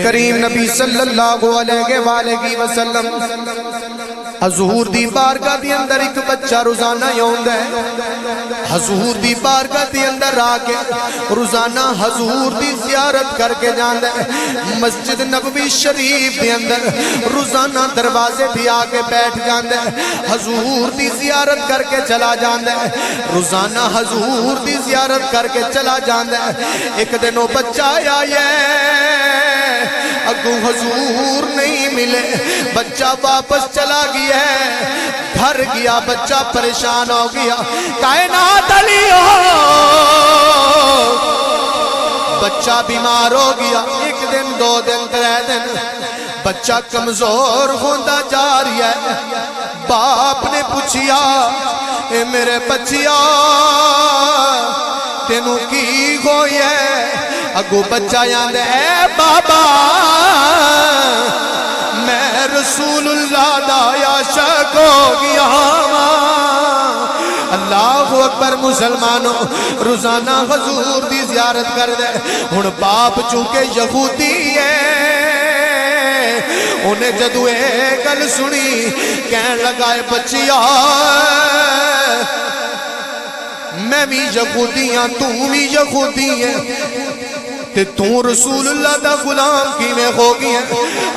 کریم نبی صلی اللہ علیہ وآلہ وسلم حضور دی بارگاہ دی اندر ایک بچہ روزانہ یوند ہے. حضور دی بارگاہ دی اندر آکے روزانہ حضور دی زیارت کر کے جاندہ ہے. مسجد نبوی شریف دی اندر روزانہ دروازے بھی آکے بیٹھ جاندہ ہے. حضور دی زیارت کر کے چلا جاندہ ہے. روزانہ حضور دی زیارت کر کے چلا جاندہ ہے. ایک دن وہ بچہ آیا اگو حضور نہیں ملے. بچہ واپس چلا گیا ہے. گھر گیا بچہ پریشان ہو گیا. کائنات علی ہو بچہ بیمار ہو گیا. ایک دن دو دن ترے دن بچہ کمزور ہوندہ جا رہی ہے. باپ نے پوچھیا اے میرے بچیا تینوں کی ہوئی ہے؟ اگو بچہ یاندے اے بابا میں رسول اللہ دا عاشق ہو گیا. اللہ اکبر. مسلمانوں روزانہ حضور دی زیارت کر دے. ہن باپ چونکہ یہودی ہے انہیں جدو ایک گل سنی کہن لگا بچیا میں بھی یہودی ہاں تو بھی یہودی ہے تے تو رسول اللہ دا غلام کی میں ہو گئی ہے.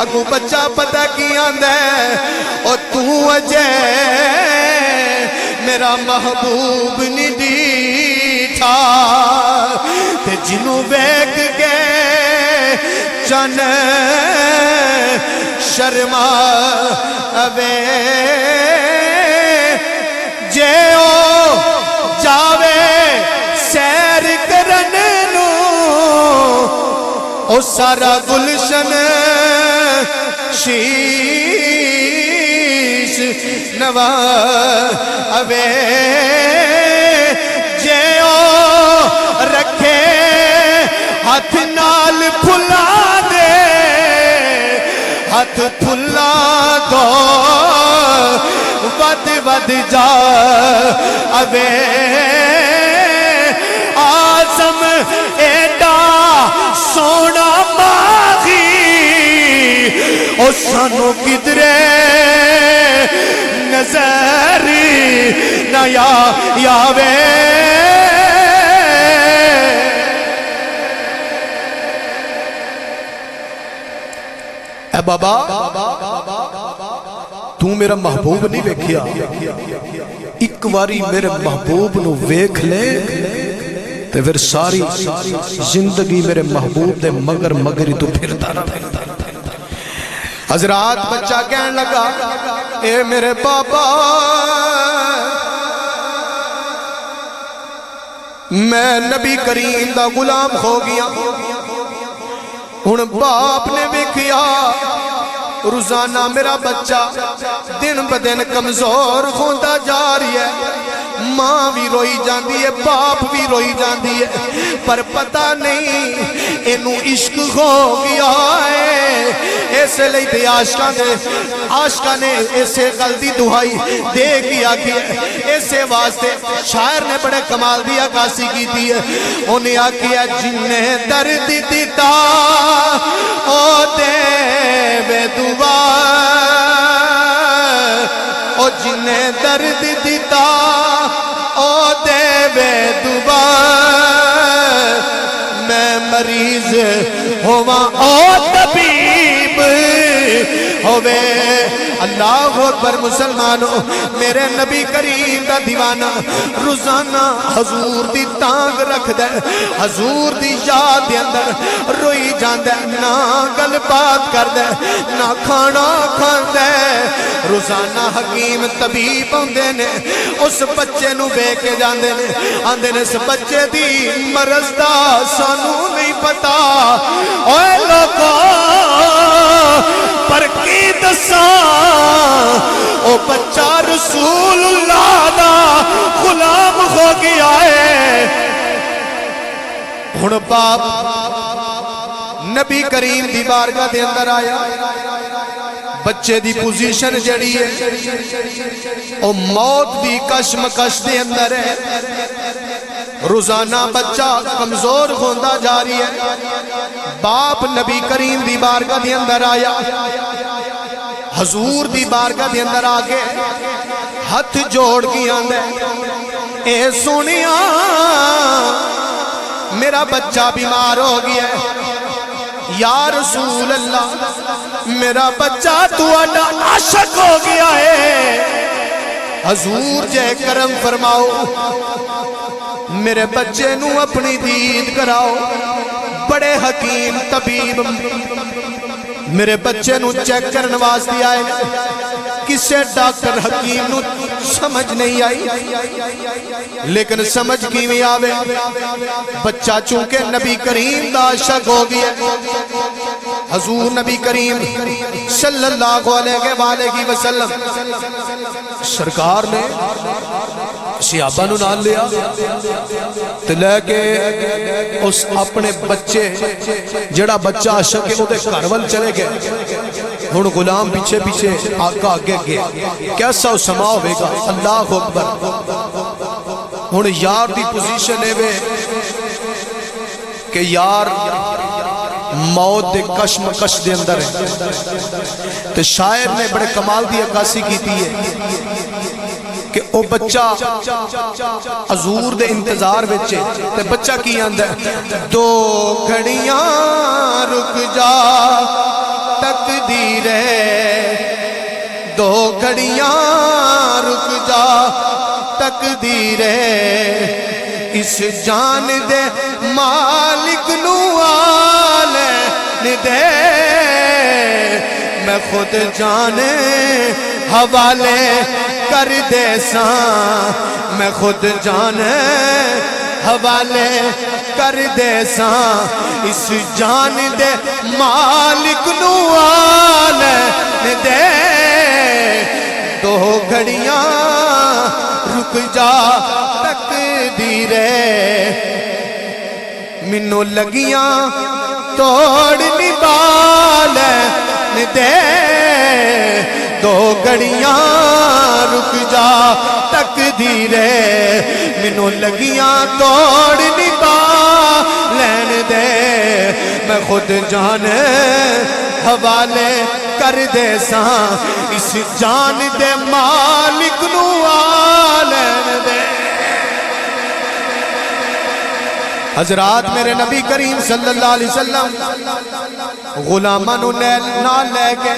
اگو بچہ پتہ کی آندہ ہے اور تو اجے میرا محبوب نہیں دیٹھا تے جنوں بیک گئے چن شرما اوے جے او جاوے سیر کرن نو او سارا گلشن شیش نوا اوے جے او رکھے ہاتھ نال پھلا دے ہاتھ پھلا دو ود ود جا اوے آزم ایڈا سونا ماغی او سانو کدرے نظری نہ یاوے. اے بابا تو میرا محبوب نہیں ویکھیا ایک واری میرے محبوب نو ویکھ لے تے پھر ساری زندگی میرے محبوب دے مگر مگری تو پھرتا رہے. حضرات بچہ کہن لگا اے میرے بابا میں نبی کریم دا غلام ہو گیا. ہن باپ نے ویکھیا روزانہ میرا بچہ دن بدن کمزور ہوندہ جا رہی ہے. ماں بھی روئی جاندی ہے باپ بھی روئی جاندی ہے پر پتہ نہیں انہوں عشق ہو گیا ہے. ایسے لئی دے عاشقہ نے ایسے غلطی دہائی دے گیا کی ہے. ایسے واسطے شاعر نے بڑے کمال دی عکاسی کی تھی ہے. انہیں آکیا جنہیں درد دیتا او دے بے دعا او جنہیں درد دیتا او دے بے دعا میں مریض ہوا او طبیب ہوئے. اللہ اکبر. مسلمانوں میرے نبی کریم دا دیوانہ روزانہ حضور دی تانگ رکھ دے حضور دی یاد دے اندر روئی جان دے نہ گل بات کر دے نہ کھانا کھان دے. روزانہ حکیم طبیب ہوندے نے اس بچے نو بے کے جاندے نے آندے نے اس بچے دی مرض دا سانو نہیں پتا. اوے لوگو پر کی دساں او بچہ رسول اللہ دا غلام ہو گیا ہے. ہن باپ نبی کریم دی بارگاہ دے اندر آیا. بچے دی پوزیشن جڑی ہے او موت دی کشمکش دے اندر ہے. روزانہ بچہ کمزور ہوندہ جا رہی ہے. باپ نبی کریم دی بارگاہ دے اندر آیا, حضور دی بارگاہ دے اندر آگے ہاتھ جوڑ کے آندا اے سونیا میرا بچہ بیمار ہو گیا ہے, یا رسول اللہ میرا بچہ تواڈا عاشق ہو گیا ہے, حضور جے کرم فرماؤ میرے بچے نو اپنی دید کراؤ. بڑے حکیم طبیب میرے بچے نو چیک کرن واسطے آئے, کسے ڈاکٹر حکیم نو سمجھ نہیں آئی, لیکن سمجھ کیویں آوے بچہ چونکہ نبی کریم دا عاشق ہو گیا. حضور نبی کریم صلی اللہ علیہ وآلہ وسلم سرکار نے صحابہ نو نال لیا تے لے کے اس اپنے بچے جڑا بچہ عاشق ہے او دے گھر ول چلے گئے. ہن غلام پیچھے پیچھے آقا آگے گیا, کیسا سما ہوئے گا, اللہ اکبر. ہن یار دی پوزیشن ہے وے کہ یار موت دے کشمکش دے اندر ہے, تے شاعر نے بڑے کمال دی عکاسی کیتی ہے کہ او بچہ حضور دے انتظار وچے, تے بچہ کی آندا ہے دو گھڑیاں رک جا تقدیر ہے, دو گھڑیاں رک جا تقدیر ہے, اس جان دے مالک نو آلین دے, میں خود جانے حوالے کر دے ساں, میں خود جانے حوالے کر دے ساں, اس جان دے مالک نو آلین دے, دو گھڑیاں رک جا تقدیر ہے, منو لگیاں توڑنی بالین دے, دو گھڑیاں رک جا تقدیر ہے, منو لگیاں توڑنی بالین دے, میں خود جانے حوالے کر دے ساں, اس جان دے مالک نو آلین دے. حضرات میرے نبی کریم صلی اللہ علیہ وسلم غلاماں نو نال لے کے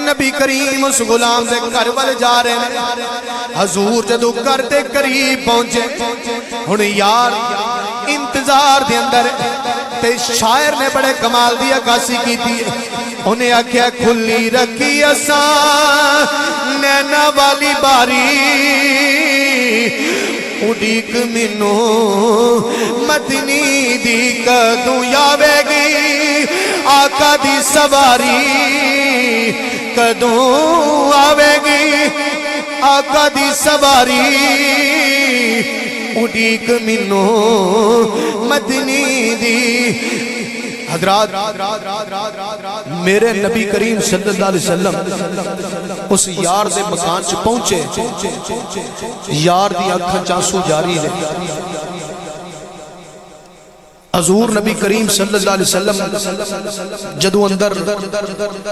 نبی کریم اس غلام دے گھر ول جا رہے ہیں. حضور جدو گھر دے قریب پہنچے, ہن یار انتظار دے اندر, تے شاعر نے بڑے کمال دی عکاسی کیتی ہے. انہیں آکھیا کھلی رکھی اساں نینا والی باری, اڈیک منو مدنی دی کدوں آوے گی, آقا دی سواری کدوں آوے گی, آقا دی سواری اڈیک منو مدنی دی. حضرات میرے نبی کریم صلی اللہ علیہ وسلم اس یار دے مکان چ پہنچے, یار دی اکھاں چانسو جاری نے. حضور نبی کریم صلی اللہ علیہ وسلم جدو اندر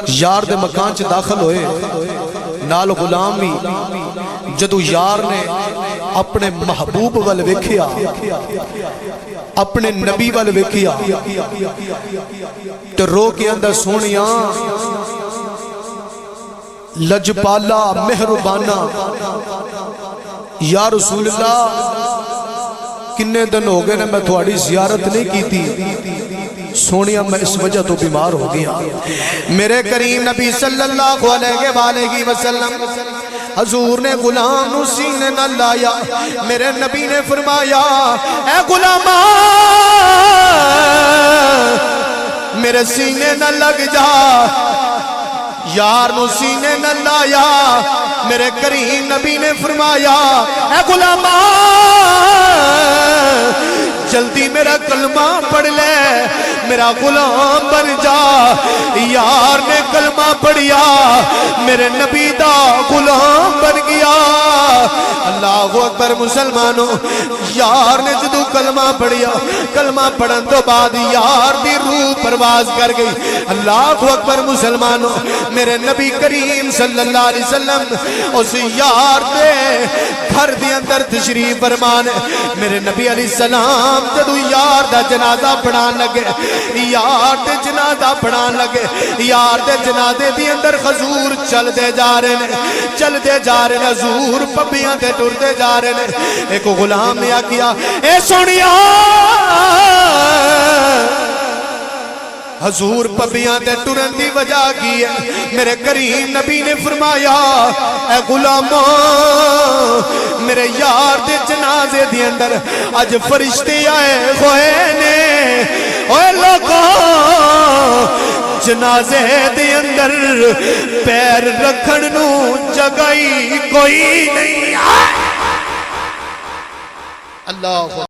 یار دے مکان چ داخل ہوئے, نال غلام بھی جدو یار نے اپنے محبوب وال ویکھیا, اپنے نبی وال ویکھیا, تے رو کے اندر سونیاں لجپالا مہربانہ یا رسول اللہ کنے دن ہو گئے نے میں تھوڑی زیارت نہیں کی تھی, سونیا میں اس وجہ تو بیمار ہو گیا. میرے کریم نبی صلی اللہ علیہ وآلہ وسلم حضور نے غلام نو سینے نہ لایا, میرے نبی نے فرمایا اے غلامہ میرے سینے نہ لگ جا, یار نو سینے نہ لایا. میرے کریم نبی نے فرمایا اے غلامہ جلدی میرا کلمہ پڑھ لے, میرا غلام بن جا. یار نے کلمہ پڑھیا میرے نبی دا غلام بن گیا اللہ اکبر مسلمانوں یار نے جدو کلمہ پڑھیا کلمہ پڑھن تو بعد یار دی روح پرواز کر گئی اللہ اکبر مسلمانوں میرے نبی کریم صلی اللہ علیہ وسلم اس یار دے گھر دی اندر تشریف فرمان میرے نبی علیہ السلام جدو یار دا جنازہ پڑھان لگے یار دے جنازہ پڑھان لگے یار دے جنازے دی اندر حضور چل دے جا رہے ہیں چل دے جا رہے ہیں حضور پبیاں دے ٹر دے جا رہے ہیں ایک غلام نے آکیا اے سونیا حضور پبیاں تے ٹرن دی وجہ کی ہے میرے کریم نبی نے فرمایا اے غلاموں میرے یار دے جنازے دی اندر اج فرشتے آئے ہوئے نے اوے لوگوں جنازے دے اندر پیر رکھن نو جگہ کوئی نہیں اللہ